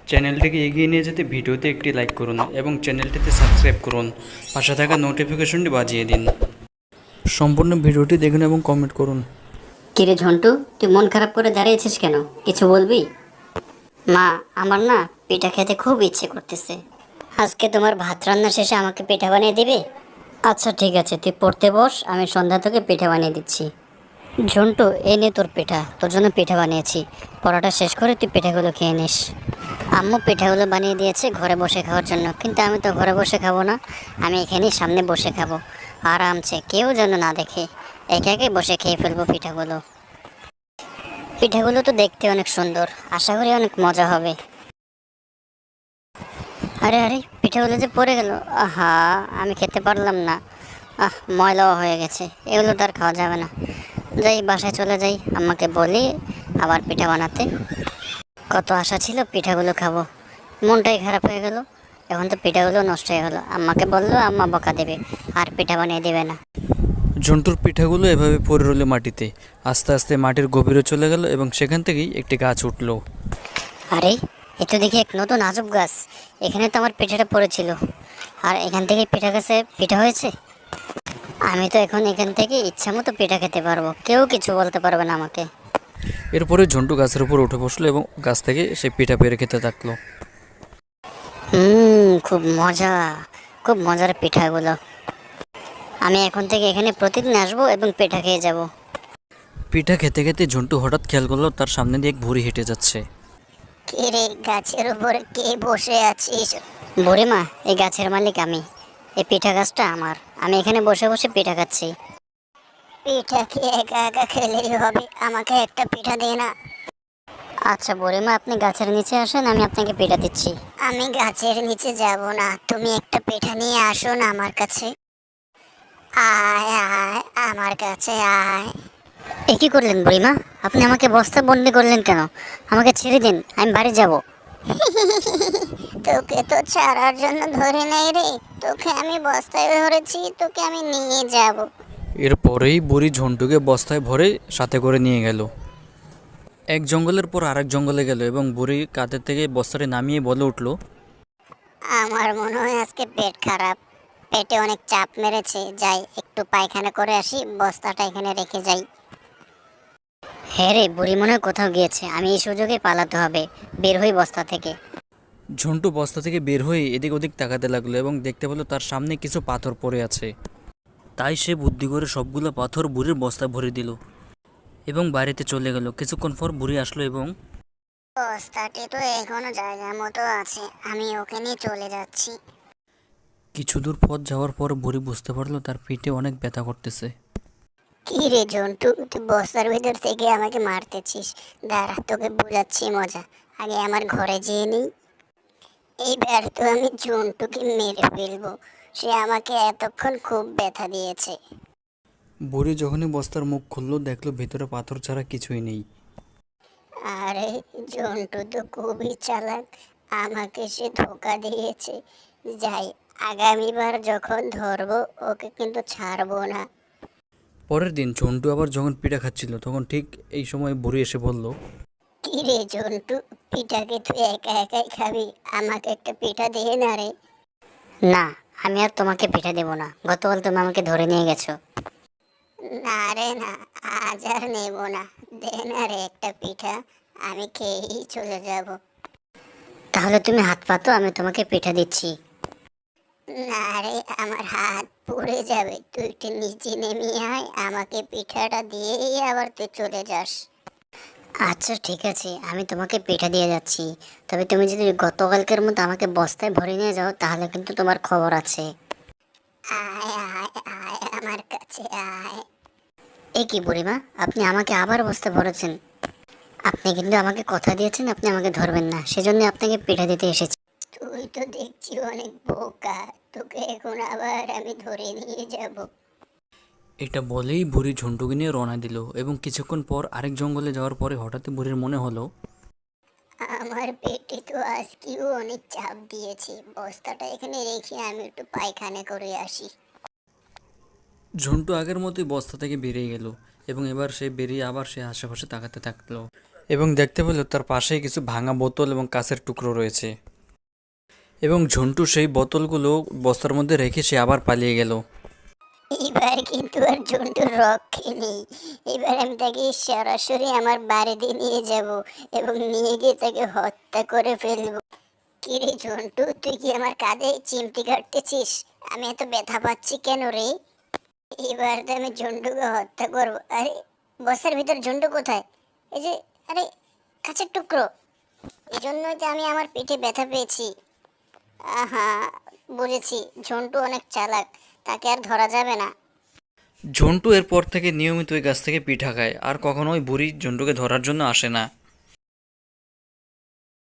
চ্যানেলটিকে এগিয়ে নিয়ে যেতে ভিডিওতে একটি লাইক করুন এবং চ্যানেলটিতে সাবস্ক্রাইব করুন। পাশে থাকা নোটিফিকেশনটি বাজিয়ে দিন। সম্পূর্ণ ভিডিওটি দেখুন এবং কমেন্ট করুন। কিরে ঝন্টু, তুই মন খারাপ করে দাঁড়িয়েছিস কেন? কিছু বলবি? মা, আমার না পিঠা খেতে খুব ইচ্ছে করতেছে। আজকে তোমার ভাত রান্না শেষে আমাকে পিঠা বানিয়ে দিবে? আচ্ছা ঠিক আছে, তুই পড়তে বস, আমি সন্ধ্যা থেকে পিঠা বানিয়ে দিচ্ছি। ঝন্টু, এই নে তোর পিঠা, তোর জন্য পিঠা বানিয়েছি। পড়াটা শেষ করে তুই পিঠাগুলো খেয়ে নিস। আম্মু পিঠাগুলো বানিয়ে দিয়েছে ঘরে বসে খাওয়ার জন্য, কিন্তু আমি তো ঘরে বসে খাবো না, আমি এখানেই সামনে বসে খাবো আরামসে, কেউ যেন না দেখে। একে একে বসে খেয়ে ফেলবো পিঠাগুলো। পিঠাগুলো তো দেখতে অনেক সুন্দর, আশা করি অনেক মজা হবে। আরে আরে, পিঠাগুলো যে পড়ে গেল, আহা, আমি খেতে পারলাম না। ময়লাও হয়ে গেছে, এগুলো তো আর খাওয়া যাবে না। যাই, বাসায় চলে যাই, আম্মাকে বলি আবার পিঠা বানাতে। কত আশা ছিল পিঠাগুলো খাবো, মনটাই খারাপ হয়ে গেল। এখন তো পিঠাগুলো নষ্ট হয়ে গেলো, আম্মাকে বললো আম্মা বকা দেবে, আর পিঠা বানিয়ে দেবে না। ঝন্টুর পিঠাগুলো এভাবে পড়ে রইল মাটিতে। আস্তে আস্তে মাটির গভীরে চলে গেল এবং সেখান থেকেই একটি গাছ উঠল। আরে, এ তো দেখি এক নতুন আজব গাছ। এখানে তো আমার পিঠাটা পড়েছিল, আর এখান থেকে পিঠা গাছে পিঠা হয়েছে। আমি তো এখন এখান থেকে ইচ্ছা মতো পিঠা খেতে পারবো, কেউ কিছু বলতে পারবে না আমাকে। এরপরে ঝন্টু গাছের উপর উঠে বসলো এবং গাছ থেকে সে পিঠা পেড়ে খেতে থাকলো। খুব মজা, খুব মজার পিঠাগুলো। আমি এখন থেকে এখানে প্রতিদিন আসবো এবং পিঠা খেয়ে যাব। পিঠা খেতে খেতে ঝন্টু হঠাৎ খেয়াল করলো তার সামনে দিয়ে এক বুড়ি হেঁটে যাচ্ছে। কে রে, গাছের উপরে কে বসে আছিস? বুড়িমা, এই গাছের মালিক আমি। এই পিঠা গাছটা আমার, আমি এখানে বসে বসে পিঠা খাচ্ছি। পিঠা কি একা একা খেলেই হবে? আমাকে একটা পিঠা দে না। আচ্ছা বুড়িমা, আপনি গাছের নিচে আসেন, আমি আপনাকে পিঠা দিচ্ছি। আমি গাছের নিচে যাব না, তুমি একটা পিঠা নিয়ে আসো না আমার কাছে। আয় আয় আমার কাছে আয়। এ কি করলেন বুড়িমা? আপনি আমাকে বস্তা বন্দি করলেন কেন? আমাকে ছেড়ে দিন, আমি বাড়ি যাব। তোকে তো ছাড়ার জন্য ধরে নাই রে, তোকে আমি বস্তায় ধরেছি, তোকে আমি নিয়ে যাব। এরপরেই বুড়ি ঝন্টুকে বস্তায় ভরে সাথে করে নিয়ে গেল। এক জঙ্গলের পর আরেক জঙ্গলে গেল এবং বুড়ি কাঁধের থেকে বস্তাটি নামিয়ে বলে উঠল, আমার মনে হয় আজকে পেট খারাপ, পেটে অনেক চাপ মেরেছে, যাই একটু পায়খানা করে আসি, বস্তাটা এখানে রেখে যাই। হ্যাঁ রে, বুড়ি মনে হয় কোথাও গিয়েছে, আমি এই সুযোগে পালাতে হবে। বের হই বস্তা থেকে। ঝন্টু বস্তা থেকে বের হয়ে এদিক ওদিক তাকাতে লাগলো এবং দেখতে পেল তার সামনে কিছু পাথর পড়ে আছে। তাই সে বুদ্ধি করে সবগুলো পাথর বুড়ির বস্তায় ভরে দিল এবং বাড়িতে চলে গেল। কিছুক্ষণ পর বুড়ি আসলো এবং বস্তাটি তো এখনো জায়গা মতো আছে, আমি ওকে নিয়ে চলে যাচ্ছি। কিছু দূর পথ যাওয়ার পর বুড়ি বুঝতে পারলো তার পিঠে অনেক ব্যথা করতেছে। কি রে জন্টু, তুই বস্তার ভিতর থেকে আমাকে মারতেছিস? দাঁড়া, তোকে বোঝাচ্ছি মজা। আগে আমার ঘরে যেয়ে নিই। এইবার তো আমি জন্টুকে মেরে ফেলবো, সে আমাকে এতক্ষণ খুব ব্যথা দিয়েছে। বুড়ি যখনই বস্তার মুখ খুললো দেখলো ভেতরে পাথর ছাড়া কিছুই নেই। আরে, জন্টু তো খুবই চালাক, আমাকে সে ধোকা দিয়েছে। যাই, আগামীবার যখন ধরবো ওকে কিন্তু ছাড়বো না। পরের দিন ঝন্টু আবার যখন পিঠা খাচ্ছিল তখন ঠিক এই সময় বুড়ি এসে বলল, কি রে জন্টু, পিঠাকে তুই একা একাই খাবি? আমাকে একটা পিঠা দিয়ে না রে। না, আমি আর তোমাকে পিঠা দেবো না, গতকাল তুমি আমাকে ধরে নিয়ে গেছো। না রে না, আজ আর নেব না, দে না রে একটা পিঠা, আমি খেয়েই চলে যাব। তাহলে তুমি হাত পাতো, আমি তোমাকে পিঠা দিচ্ছি। না রে, আমার হাত পুড়ে যাবে, তুই একটু নিচে নেমে আয়, আমাকে পিঠাটা দিয়েই আবার তুই চলে যাস। আচ্ছা ঠিক আছে, আমি তোমাকে পিঠা দিয়ে যাচ্ছি, তবে তুমি যদি গতকালকের মতো আমাকে বস্তায় ভরে নিয়ে যাও তাহলে কিন্তু তোমার খবর আছে। আয় আয় আয় আমার কাছে আয়। এ কি বুড়িমা, আপনি আমাকে আবার বস্তায় ভরেছেন? আপনি কিন্তু আমাকে কথা দিয়েছেন আপনি আমাকে ধরবেন না, সেজন্য আপনাকে পিঠা দিতে এসেছি। তুই তো দেখছি অনেক বোকা, তোকে এখন আবার আমি ধরে নিয়ে যাব। এটা বলেই বুড়ি ঝন্টুকে নিয়ে রওনা দিল এবং কিছুক্ষণ পর আরেক জঙ্গলে যাওয়ার পরে হঠাৎ বুড়ির মনে হলো, আমার পেটে তো আজকেও অনেক চাপ দিয়েছে, বস্তাটা এখানে রেখে আমি একটু পায়খানা করে আসি। ঝন্টু আগের মতোই বস্তা থেকে বেরিয়ে গেল এবং এবার সে বেরিয়ে আবার সে আশেপাশে তাকাতে থাকলো। এবং দেখতে পেল তার পাশেই কিছু ভাঙা বোতল এবং কাঁচের টুকরো রয়েছে। এবং ঝন্টু সেই বোতলগুলো বস্তার মধ্যে রেখে সে আবার পালিয়ে গেল। এবার কিন্তু আর ঝন্টুর রক্ষে নেই। এবার আমি তাকে সরাসরি আমার বাড়িতে নিয়ে যাব এবং নিয়ে গিয়ে তাকে হত্যা করে ফেলবো। কিরে ঝন্টু, তুই কি আমার কাঁধে চিমটি কাটতেছিস? আমি এত ব্যথা পাচ্ছি কেন রে? এবার তো আমি ঝন্টুকে হত্যা করবো। আরে বসের ভিতর ঝন্টু কোথায়? এই যে, আরে কাছের টুকরো। এজন্যই তো আমি আমার পেটে ব্যথা পেয়েছি। আহা, বুঝেছি, ঝন্টু অনেক চালাক, তাকে আর ধরা যাবে না। ঝন্টু এরপর থেকে নিয়মিত ওই গাছ থেকে পিঠা খায়, আর কখনোই বুড়ি ঝন্টুকে ধরার জন্য আসে না।